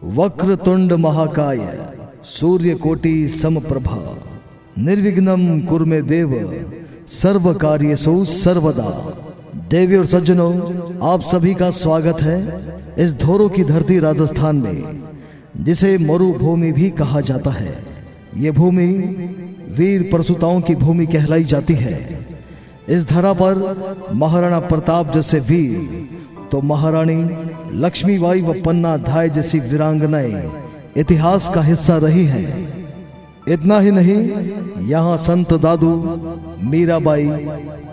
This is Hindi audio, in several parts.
वक्रतुंड महाकाय सूर्यकोटि समप्रभा निर्विघ्नं कुरु देव सर्व कार्येषु सर्वदा। देवी और सज्जनों, आप सभी का स्वागत है इस धोरों की धरती राजस्थान में, जिसे मरुभूमि भी कहा जाता है। ये भूमि वीर प्रसूताओं की भूमि कहलाई जाती है। इस धरा पर महाराणा प्रताप जैसे वीर तो महारानी लक्ष्मीबाई व पन्ना धाय जैसी वीरांगनाएं इतिहास का हिस्सा रही हैं। इतना ही नहीं, यहाँ संत दादू, मीराबाई,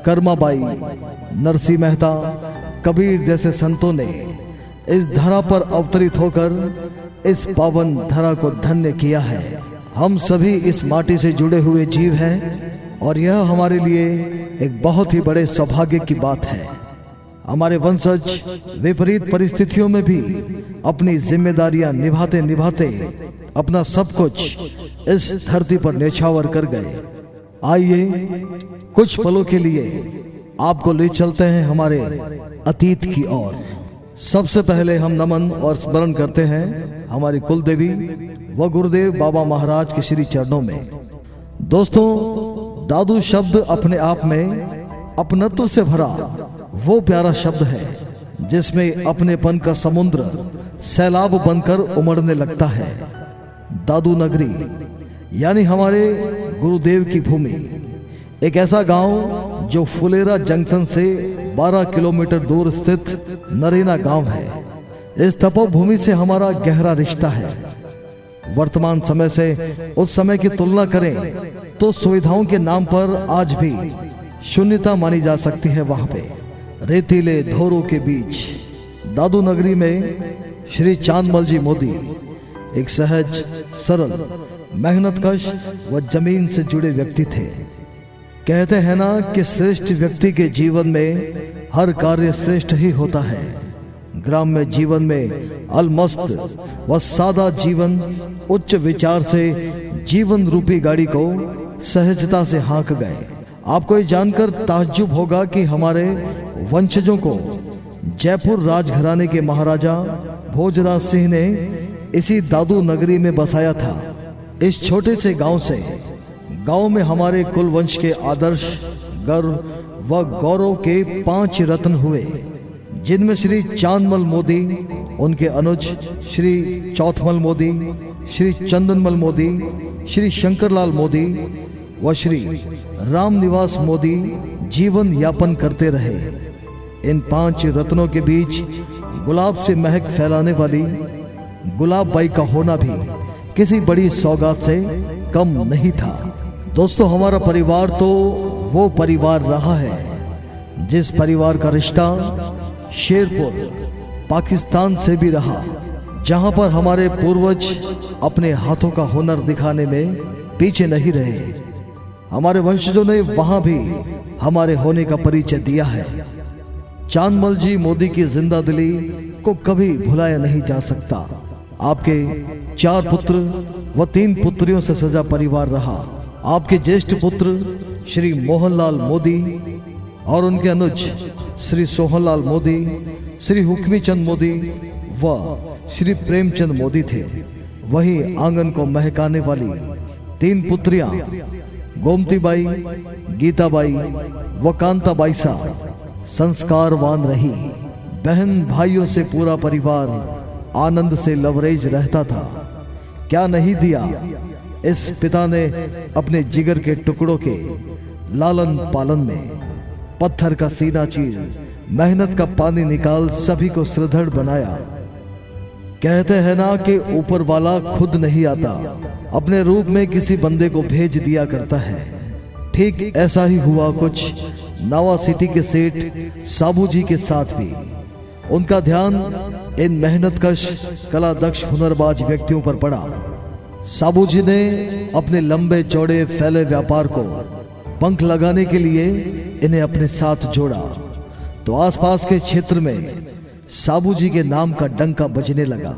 कर्माबाई, नरसिंह मेहता, कबीर जैसे संतों ने इस धरा पर अवतरित होकर इस पावन धरा को धन्य किया है। हम सभी इस माटी से जुड़े हुए जीव हैं और यह हमारे लिए एक बहुत ही बड़े सौभाग्य की बात है। हमारे वंशज विपरीत परिस्थितियों में भी अपनी जिम्मेदारियां निभाते निभाते अपना सब कुछ इस धरती पर न्यौछावर कर गए। आइए कुछ पलों के लिए आपको ले चलते हैं हमारे अतीत की ओर। सबसे पहले हम नमन और स्मरण करते हैं हमारी कुल देवी व गुरुदेव बाबा महाराज के श्री चरणों में। दोस्तों, दादू शब्द अपने आप में अपनत्व से भरा वो प्यारा शब्द है जिसमें अपनेपन का समुद्र सैलाब बनकर उमड़ने लगता है। दादू नगरी यानी हमारे गुरुदेव की भूमि, एक ऐसा गांव जो फुलेरा जंक्शन से 12 किलोमीटर दूर स्थित नरेना गांव है। इस तपोभूमि से हमारा गहरा रिश्ता है। वर्तमान समय से उस समय की तुलना करें तो सुविधाओं के नाम पर आज भी शून्यता मानी जा सकती है। वहां पे रेतीले धोरों के बीच दादू नगरी में श्री चांदमल जी मोदी एक सहज, सरल, मेहनतकश व जमीन से जुड़े व्यक्ति थे। कहते हैं ना कि श्रेष्ठ व्यक्ति के जीवन में हर कार्य श्रेष्ठ ही होता है। ग्राम्य जीवन में अलमस्त व सादा जीवन उच्च विचार से जीवन रूपी गाड़ी को सहजता से हाँक गए। आपको ये जानकर ताज्जुब होगा कि हमारे वंशजों को जयपुर राजघराने के महाराजा भोजराज सिंह ने इसी दादू नगरी में बसाया था। इस छोटे से गांव से गांव में हमारे कुल वंश के आदर्श, गर्व व गौरव के 5 रत्न हुए, जिनमें श्री चांदमल मोदी, उनके अनुज श्री चौथमल मोदी, श्री चंदनमल मोदी, श्री शंकरलाल मोदी व श्री रामनिवास मोदी जीवन यापन करते रहे। इन 5 रत्नों के बीच गुलाब से महक फैलाने वाली गुलाब बाई का होना भी किसी बड़ी सौगात से कम नहीं था। दोस्तों, हमारा परिवार तो वो परिवार रहा है जिस परिवार का रिश्ता शेरपुर पाकिस्तान से भी रहा, जहां पर हमारे पूर्वज अपने हाथों का हुनर दिखाने में पीछे नहीं रहे। हमारे वंशजों ने वहां भी हमारे होने का परिचय दिया है। चांदमल जी मोदी की जिंदा दिली को कभी भुलाया नहीं जा सकता। आपके 4 पुत्र व 3 पुत्रियों से सजा परिवार रहा। आपके ज्येष्ठ पुत्र श्री मोहनलाल मोदी और उनके अनुज श्री सोहनलाल मोदी, श्री हुक्मीचंद मोदी व श्री प्रेमचंद मोदी थे। वही आंगन को महकाने वाली 3 पुत्रियां गोमतीबाई, गीताबाई व कांताबाई सा संस्कारवान रही। बहन भाइयों से पूरा परिवार आनंद से लवरेज रहता था। क्या नहीं दिया इस पिता ने अपने जिगर के टुकड़ों के लालन पालन में। पत्थर का सीना चीर मेहनत का पानी निकाल सभी को सुदृढ़ बनाया। कहते हैं ना कि ऊपर वाला खुद नहीं आता, अपने रूप में किसी बंदे को भेज दिया करता है। ठीक ऐसा ही हुआ कुछ नावा सिटी के सेठ साबू जी के साथ भी। उनका ध्यान इन मेहनतकश, कला दक्ष, हुनरबाज व्यक्तियों पर पड़ा। साबू जी ने अपने लंबे चौड़े फैले व्यापार को पंख लगाने के लिए इन्हें अपने साथ जोड़ा तो आसपास के क्षेत्र में साबू जी के नाम का डंका बजने लगा।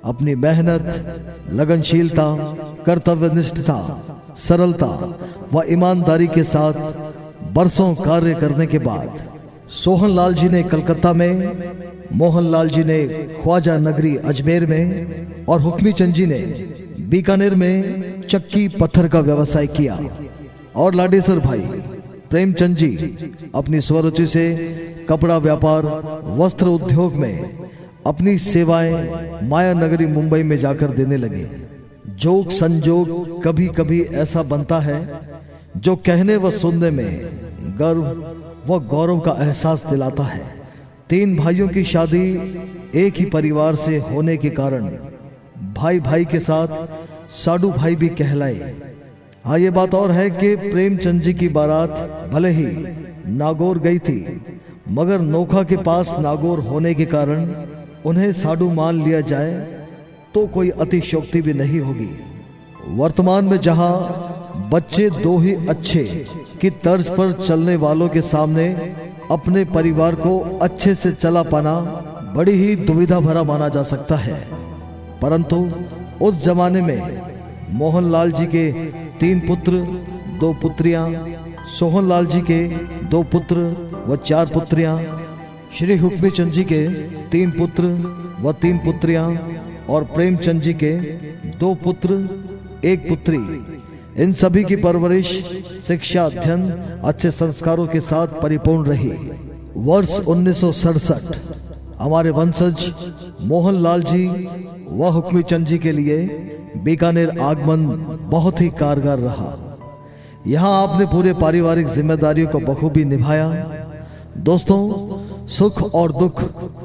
अपनी मेहनत, लगनशीलता, कर्तव्यनिष्ठता, सरलता व ईमानदारी के साथ बरसों कार्य करने के बाद सोहन लाल जी ने कलकत्ता में, मोहन लाल जी ने ख्वाजा नगरी अजमेर में और हुक्मी चंद जी ने बीकानेर में चक्की पत्थर का व्यवसाय किया। और लाडेसर भाई प्रेमचंद जी अपनी स्वरुचि से कपड़ा व्यापार, वस्त्र उद्योग में अपनी सेवाएं माया नगरी मुंबई में जाकर देने लगे। जोग संजोग कभी कभी ऐसा बनता है जो कहने व सुनने में गर्व व गौरव का एहसास दिलाता है। 3 भाइयों की शादी एक ही परिवार से होने के कारण भाई भाई के साथ साडू भाई भी कहलाए। हाँ, ये बात और है कि प्रेमचंद जी की बारात भले ही नागौर गई थी, मगर नोखा के पास नागौर होने के कारण उन्हें साडू मान लिया जाए तो कोई अतिशयोक्ति भी नहीं होगी। वर्तमान में जहां बच्चे 2 ही अच्छे की तर्ज पर चलने वालों के सामने अपने परिवार को अच्छे से चला पाना बड़ी ही दुविधा भरा माना जा सकता है, परंतु उस जमाने में मोहन लाल जी के 3 पुत्र 2 पुत्रियां, सोहन लाल जी के 2 पुत्र व 4 पुत्रियां, श्री हुक्मी चंद जी के 3 पुत्र व 3 पुत्रियां और प्रेमचंद जी के 2 पुत्र 1 पुत्री, इन सभी की परवरिश, शिक्षा, अध्ययन अच्छे संस्कारों के साथ परिपूर्ण रही। वर्ष 1967 हमारे वंशज मोहन लाल जी व हुक्मी चंद जी के लिए बीकानेर आगमन बहुत ही कारगर रहा। यहाँ आपने पूरे पारिवारिक जिम्मेदारियों को बखूबी निभाया। दोस्तों, सुख और दुख,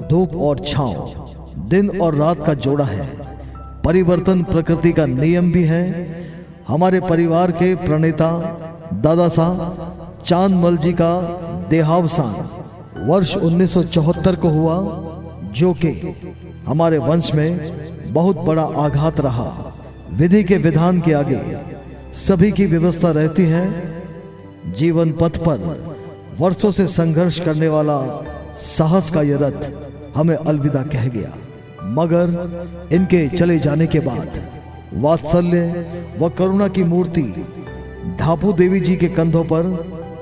धूप और छांव, दिन और रात का जोड़ा है। परिवर्तन प्रकृति का नियम भी है। हमारे परिवार के प्रणेता दादा साहब चांदमल जी का देहावसान वर्ष 1974 को हुआ, जो कि हमारे वंश में बहुत बड़ा आघात रहा। विधि के विधान के आगे सभी की व्यवस्था रहती है। जीवन पथ पर वर्षों से संघर्ष करने वाला साहस का यह रथ हमें अलविदा कह गया, मगर इनके चले जाने के बाद वात्सल्य व करुणा की मूर्ति ढापू देवी जी के कंधों पर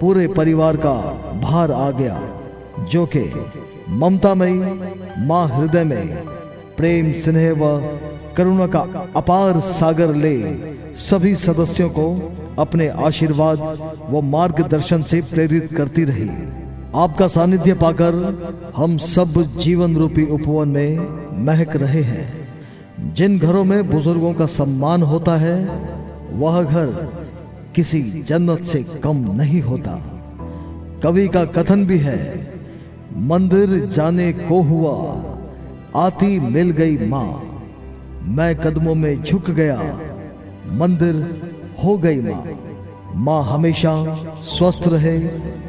पूरे परिवार का भार आ गया, जो कि ममतामयी मां हृदय में प्रेम, स्नेह व करुणा का अपार सागर ले सभी सदस्यों को अपने आशीर्वाद व मार्गदर्शन से प्रेरित करती रही। आपका सानिध्य पाकर हम सब जीवन रूपी उपवन में महक रहे हैं। जिन घरों में बुजुर्गों का सम्मान होता है, वह घर किसी जन्नत से कम नहीं होता। कवि का कथन भी है, मंदिर जाने को हुआ, आती मिल गई माँ, मैं कदमों में झुक गया, मंदिर हो गई माँ। माँ हमेशा स्वस्थ रहे,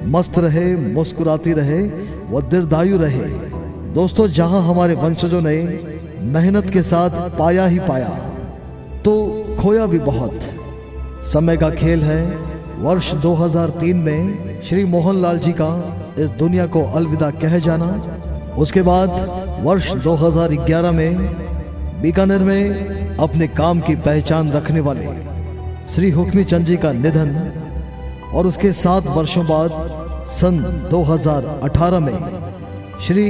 मस्त रहे, मुस्कुराती रहे व दीर्घायु रहे। दोस्तों, जहां हमारे वंशजों ने मेहनत के साथ पाया ही पाया, तो खोया भी बहुत। समय का खेल है। वर्ष 2003 में श्री मोहन लाल जी का इस दुनिया को अलविदा कह जाना, उसके बाद वर्ष 2011 में बीकानेर में अपने काम की पहचान रखने वाले श्री हुक्मी चंद जी का निधन, और उसके 7 वर्षों बाद सन 2018 में श्री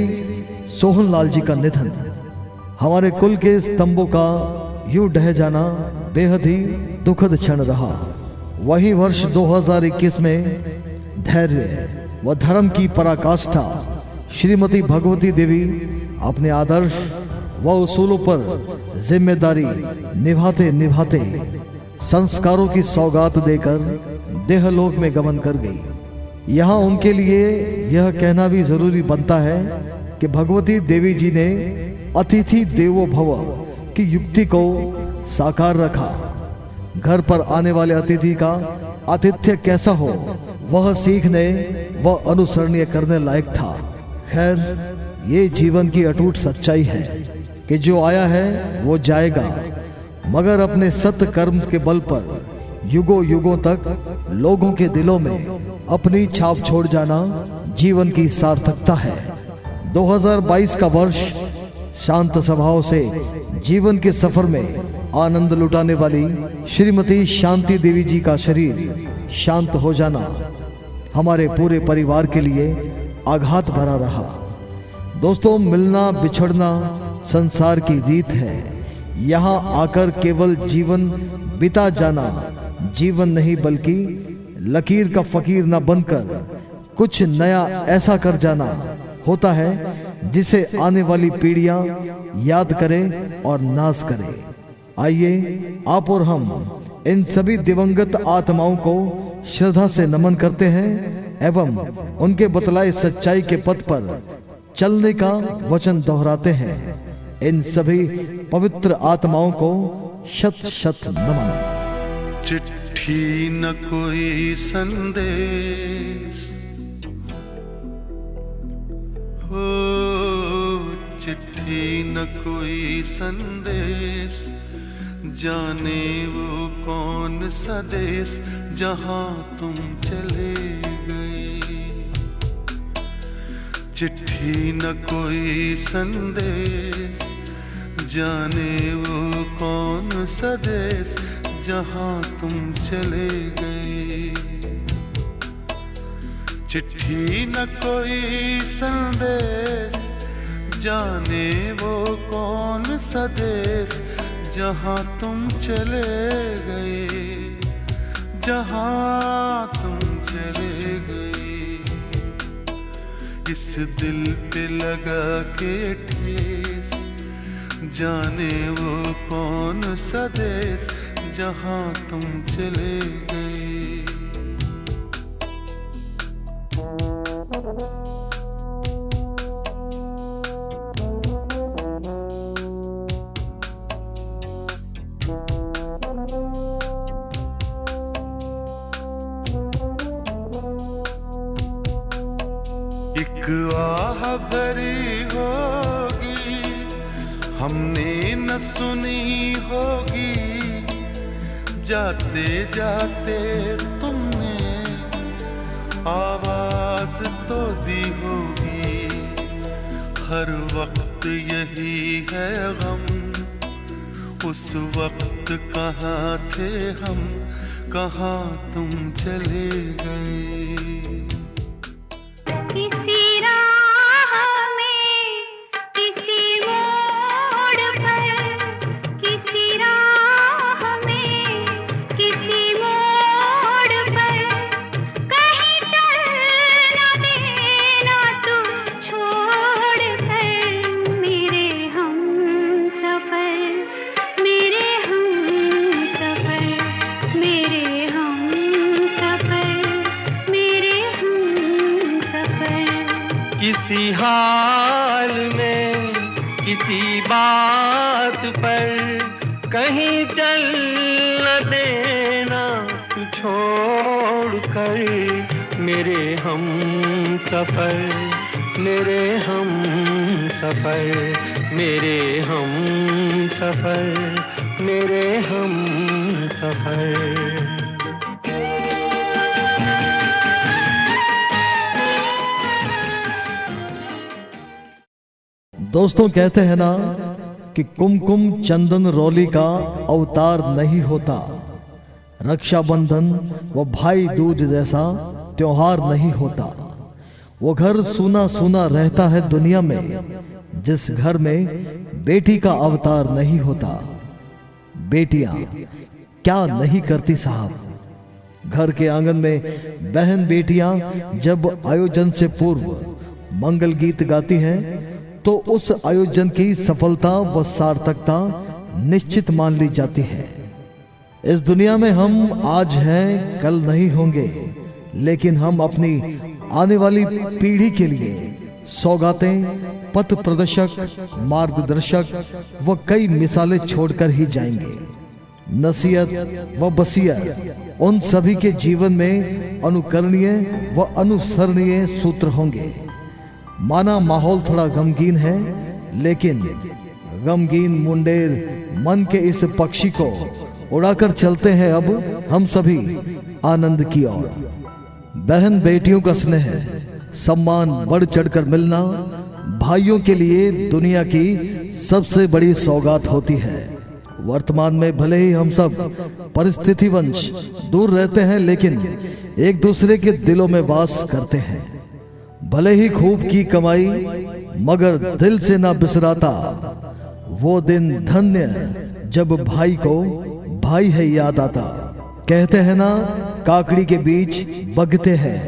सोहन लाल जी का निधन। हमारे कुल के स्तंभों का यूं ढह जाना बेहद ही दुखद क्षण रहा। वही वर्ष 2021 में धैर्य व धर्म की पराकाष्ठा श्रीमती भगवती देवी अपने आदर्श व उसूलों पर जिम्मेदारी निभाते निभाते संस्कारों की सौगात देकर देहलोक में गमन कर गई। यहाँ उनके लिए यह कहना भी जरूरी बनता है कि भगवती देवी जी ने अतिथि देवो भव की युक्ति को साकार रखा। घर पर आने वाले अतिथि का आतिथ्य कैसा हो, वह सीखने व अनुसरणीय करने लायक था। खैर, ये जीवन की अटूट सच्चाई है कि जो आया है वो जाएगा, मगर अपने सत्य कर्म के बल पर युगों युगों तक लोगों के दिलों में अपनी छाप छोड़ जाना जीवन की सार्थकता है। 2022 का वर्ष शांत स्वभाव से जीवन के सफर में आनंद लुटाने वाली श्रीमती शांति देवी जी का शरीर शांत हो जाना हमारे पूरे परिवार के लिए आघात भरा रहा। दोस्तों, मिलना बिछड़ना संसार की रीत है। यहाँ आकर केवल जीवन बिता जाना जीवन नहीं, बल्कि लकीर का फकीर न बनकर कुछ नया ऐसा कर जाना होता है जिसे आने वाली पीढ़ियां याद करें और नाज करें। आइए आप और हम इन सभी दिवंगत आत्माओं को श्रद्धा से नमन करते हैं एवं उनके बतलाए सच्चाई के पथ पर चलने का वचन दोहराते हैं। इन सभी पवित्र आत्माओं को शत शत नमन। चिट्ठी न कोई संदेश हो, चिट्ठी न कोई संदेश, जाने वो कौन सा देश जहां तुम चले गए। चिट्ठी न कोई संदेश, जाने वो कौन सा देश जहां तुम चले गए। चिट्ठी न कोई संदेश, जाने वो कौन सा देश जहां तुम चले गए, जहां तुम चले गए। इस दिल पे लगा के ठेस, जाने वो कौन सा देश जहां तुम चले गए। एक आह भरी होगी हमने न सुनी होगी, जाते जाते तुमने आवाज तो दी होगी। हर वक्त यही है गम, उस वक्त कहाँ थे हम, कहाँ तुम चले गए। किसी हाल में किसी बात पर कहीं चल न देना तू छोड़ कर, मेरे हम सफर, मेरे हम सफर, मेरे हम सफर, मेरे हम सफर। दोस्तों, कहते हैं ना कि कुमकुम चंदन रौली का अवतार नहीं होता, रक्षाबंधन व भाई दूज जैसा त्योहार नहीं होता। वो घर सूना सूना रहता है दुनिया में जिस घर में बेटी का अवतार नहीं होता। बेटियां क्या नहीं करती साहब। घर के आंगन में बहन बेटियां जब आयोजन से पूर्व मंगल गीत गाती हैं तो उस आयोजन की सफलता व सार्थकता निश्चित मान ली जाती है। इस दुनिया में हम आज हैं, कल नहीं होंगे, लेकिन हम अपनी आने वाली पीढ़ी के लिए सौगातें, पथ प्रदर्शक, मार्गदर्शक व कई मिसालें छोड़कर ही जाएंगे। नसीहत व बसीयत उन सभी के जीवन में अनुकरणीय व अनुसरणीय सूत्र होंगे। माना माहौल थोड़ा गमगीन है, लेकिन गमगीन मुंडेर मन के इस पक्षी को उड़ाकर चलते हैं अब हम सभी आनंद की ओर। बहन बेटियों का स्नेह, सम्मान, बढ़ चढ़कर मिलना भाइयों के लिए दुनिया की सबसे बड़ी सौगात होती है। वर्तमान में भले ही हम सब परिस्थितिवंश दूर रहते हैं, लेकिन एक दूसरे के दिलों में वास करते हैं। भले ही खूब की कमाई मगर दिल से ना बिसराता, वो दिन धन्य जब भाई को भाई है याद आता। कहते हैं ना काकड़ी के बीज बगते हैं,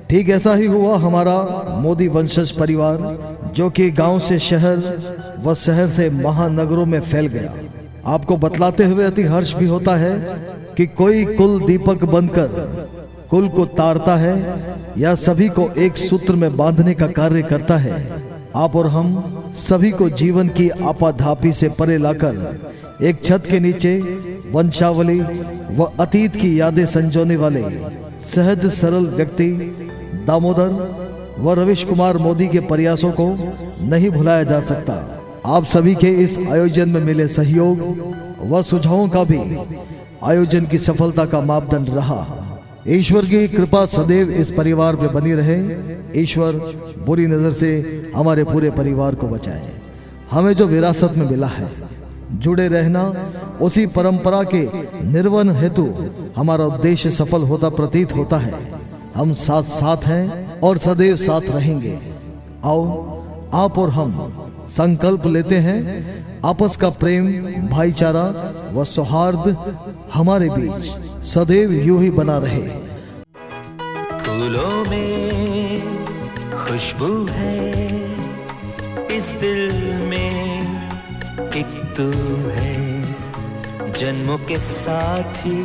ठीक ऐसा ही हुआ हमारा मोदी वंशज परिवार, जो कि गांव से शहर व शहर से महानगरों में फैल गया। आपको बतलाते हुए अति हर्ष भी होता है कि कोई कुल दीपक बनकर कुल को तारता है या सभी को एक सूत्र में बांधने का कार्य करता है। आप और हम सभी को जीवन की आपाधापी से परे लाकर एक छत के नीचे वंशावली व अतीत की यादें संजोने वाले सहज सरल व्यक्ति दामोदर व रविश कुमार मोदी के प्रयासों को नहीं भुलाया जा सकता। आप सभी के इस आयोजन में मिले सहयोग व सुझावों का भी आयोजन की सफलता का मापदंड रहा। ईश्वर की कृपा सदैव इस परिवार पे बनी रहे। ईश्वर बुरी नजर से हमारे पूरे परिवार को बचाए। हमें जो विरासत में मिला है, जुड़े रहना, उसी परंपरा के निर्वहन हेतु हमारा उद्देश्य सफल होता प्रतीत होता है। हम साथ साथ हैं और सदैव साथ रहेंगे। आओ आप और हम संकल्प लेते हैं आपस का प्रेम, भाईचारा व सौहार्द हमारे बीच सदैव यूं ही बना रहे। फूलों में खुशबू है, इस दिल में एक तू है, जन्मों के साथी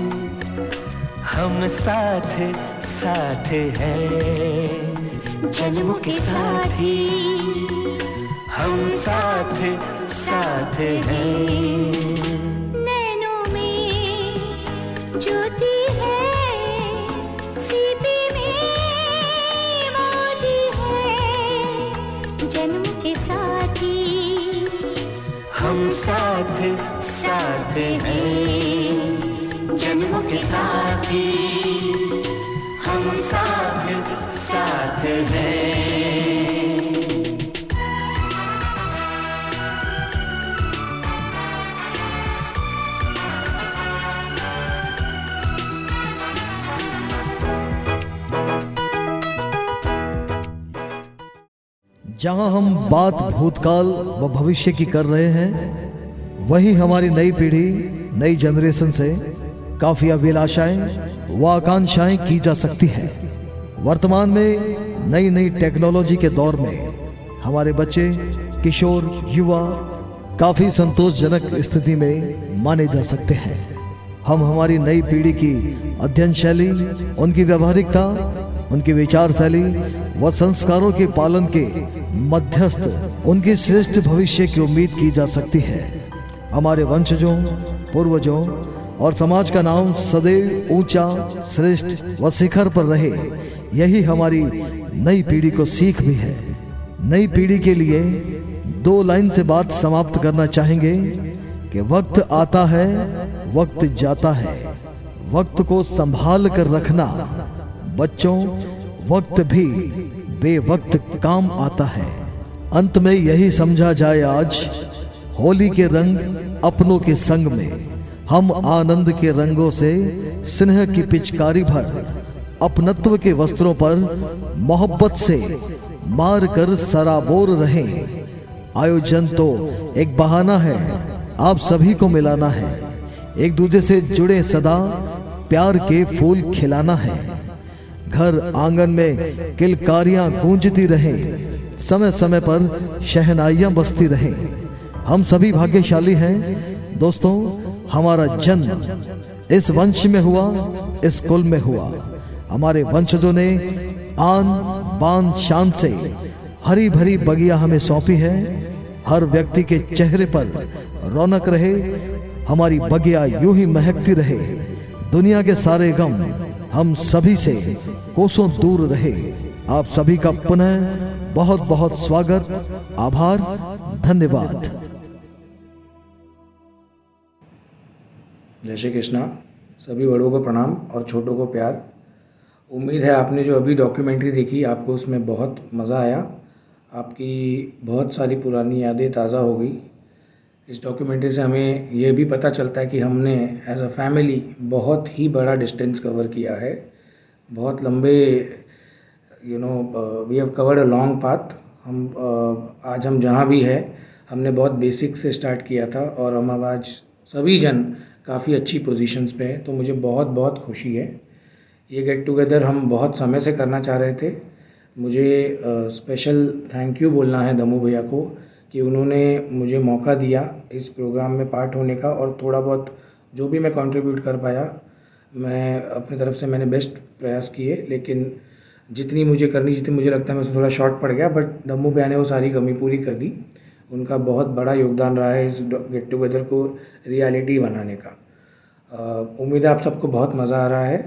हम साथ साथ हैं, जन्मों के साथी हम साथ साथ हैं। नैनों में ज्योति है, सीपी में मोती है, जन्म के साथी हम साथ साथ हैं, जन्मों के साथी हम साथ साथ हैं। जहां हम बात भूतकाल व भविष्य की कर रहे हैं, वही हमारी नई पीढ़ी, नई जनरेशन से काफी अभिलाषाएं व आकांक्षाएं की जा सकती है। वर्तमान में नई नई टेक्नोलॉजी के दौर में हमारे बच्चे, किशोर, युवा काफी संतोषजनक स्थिति में माने जा सकते हैं। हम हमारी नई पीढ़ी की अध्ययन शैली, उनकी व्यवहारिकता, उनकी विचार शैली व संस्कारों के पालन के मध्यस्थ उनके श्रेष्ठ भविष्य की उम्मीद की जा सकती है। हमारे वंशजों, पूर्वजों और समाज का नाम सदैव ऊंचा, श्रेष्ठ व शिखर पर रहे, यही हमारी नई पीढ़ी को सीख भी है। नई पीढ़ी के लिए 2 लाइन से बात समाप्त करना चाहेंगे कि वक्त आता है, वक्त जाता है, वक्त को संभाल कर रखना। बच्चों, वक्त भी बेवक्त काम आता है। अंत में यही समझा जाए आज, होली के रंग अपनों के संग में, हम आनंद के रंगों से स्नेह की पिचकारी भर अपनत्व के वस्त्रों पर मोहब्बत से मार कर सराबोर रहें। आयोजन तो एक बहाना है, आप सभी को मिलाना है, एक दूसरे से जुड़े सदा प्यार के फूल खिलाना है। घर आंगन में किलकारियां गूंजती रहें, समय समय पर शहनाइयां बजती रहें। हम सभी भाग्यशाली हैं दोस्तों, हमारा जन्म इस वंश में हुआ, इस कुल में हुआ। हमारे वंशजों ने आन बान शान से हरी भरी बगिया हमें सौंपी है। हर व्यक्ति के चेहरे पर रौनक रहे, हमारी बगिया यूं ही महकती रहे। दुनिया के सारे गम हम सभी से कोसों दूर रहे। आप सभी का पुनः बहुत बहुत स्वागत, आभार, धन्यवाद। जय श्री कृष्णा। सभी बड़ों को प्रणाम और छोटों को प्यार। उम्मीद है आपने जो अभी डॉक्यूमेंट्री देखी, आपको उसमें बहुत मज़ा आया, आपकी बहुत सारी पुरानी यादें ताज़ा हो गई। इस डॉक्यूमेंट्री से हमें यह भी पता चलता है कि हमने एज अ फैमिली बहुत ही बड़ा डिस्टेंस कवर किया है, बहुत लंबे we have covered a long path. आज हम जहाँ भी है, हमने बहुत बेसिक से स्टार्ट किया था और हम अब आज सभी जन काफ़ी अच्छी पोजीशंस पे हैं, तो मुझे बहुत बहुत खुशी है। ये गेट टुगेदर हम बहुत समय से करना चाह रहे थे। मुझे स्पेशल थैंक यू बोलना है दमू भैया को कि उन्होंने मुझे मौका दिया इस प्रोग्राम में पार्ट होने का, और थोड़ा बहुत जो भी मैं कंट्रीब्यूट कर पाया, मैं अपनी तरफ से मैंने बेस्ट प्रयास किए, लेकिन जितनी मुझे लगता है मैं उसमें थोड़ा शॉर्ट पड़ गया, बट दम्मू भैया ने वो सारी कमी पूरी कर दी। उनका बहुत बड़ा योगदान रहा है इस गेट टुगेदर को रियलिटी बनाने का। उम्मीद है आप सबको बहुत मज़ा आ रहा है।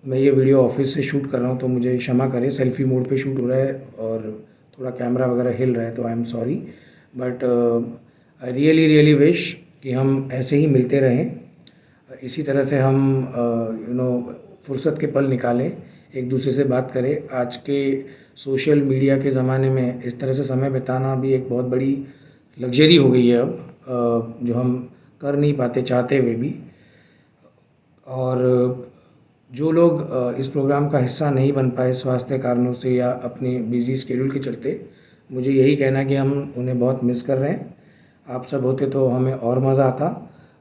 मैं ये वीडियो ऑफिस से शूट कर रहा हूँ, तो मुझे क्षमा करें, सेल्फी मोड पे शूट हो रहा है और थोड़ा कैमरा वगैरह हिल रहा है, तो I am sorry, but I really wish कि हम ऐसे ही मिलते रहें, इसी तरह से हम फुर्सत के पल निकालें, एक दूसरे से बात करें। आज के सोशल मीडिया के ज़माने में इस तरह से समय बिताना भी एक बहुत बड़ी लग्जरी हो गई है अब, जो हम कर नहीं पाते चाहते हुए भी। और जो लोग इस प्रोग्राम का हिस्सा नहीं बन पाए स्वास्थ्य कारणों से या अपने बिजी शेड्यूल के चलते, मुझे यही कहना है कि हम उन्हें बहुत मिस कर रहे हैं। आप सब होते तो हमें और मज़ा आता,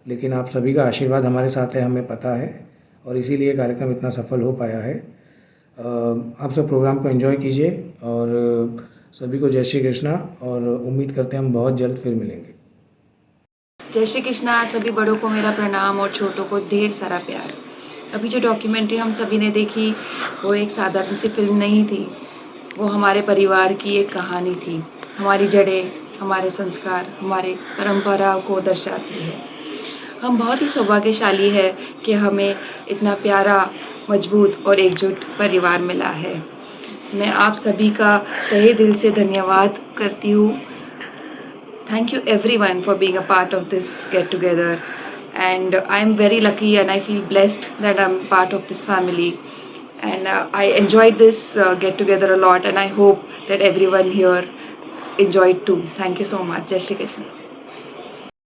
लेकिन आप सभी का आशीर्वाद हमारे साथ है, हमें पता है, और इसीलिए कार्यक्रम इतना सफल हो पाया है। आप सब प्रोग्राम को एंजॉय कीजिए और सभी को जय श्री कृष्णा, और उम्मीद करते हैं हम बहुत जल्द फिर मिलेंगे। जय श्री कृष्णा। सभी बड़ों को मेरा प्रणाम और छोटों को ढेर सारा प्यार। अभी जो डॉक्यूमेंट्री हम सभी ने देखी, वो एक साधारण सी फिल्म नहीं थी, वो हमारे परिवार की एक कहानी थी। हमारी जड़ें, हमारे संस्कार, हमारे परंपरा को दर्शाती है। हम बहुत ही सौभाग्यशाली है कि हमें इतना प्यारा, मजबूत और एकजुट परिवार मिला है। मैं आप सभी का तहे दिल से धन्यवाद करती हूँ। Thank you everyone for being a part of this get together, and I'm very lucky and I feel blessed that I'm part of this family, and I enjoyed this get together a lot, and I hope that everyone here enjoyed too. Thank you so much. Jai Shri Krishna.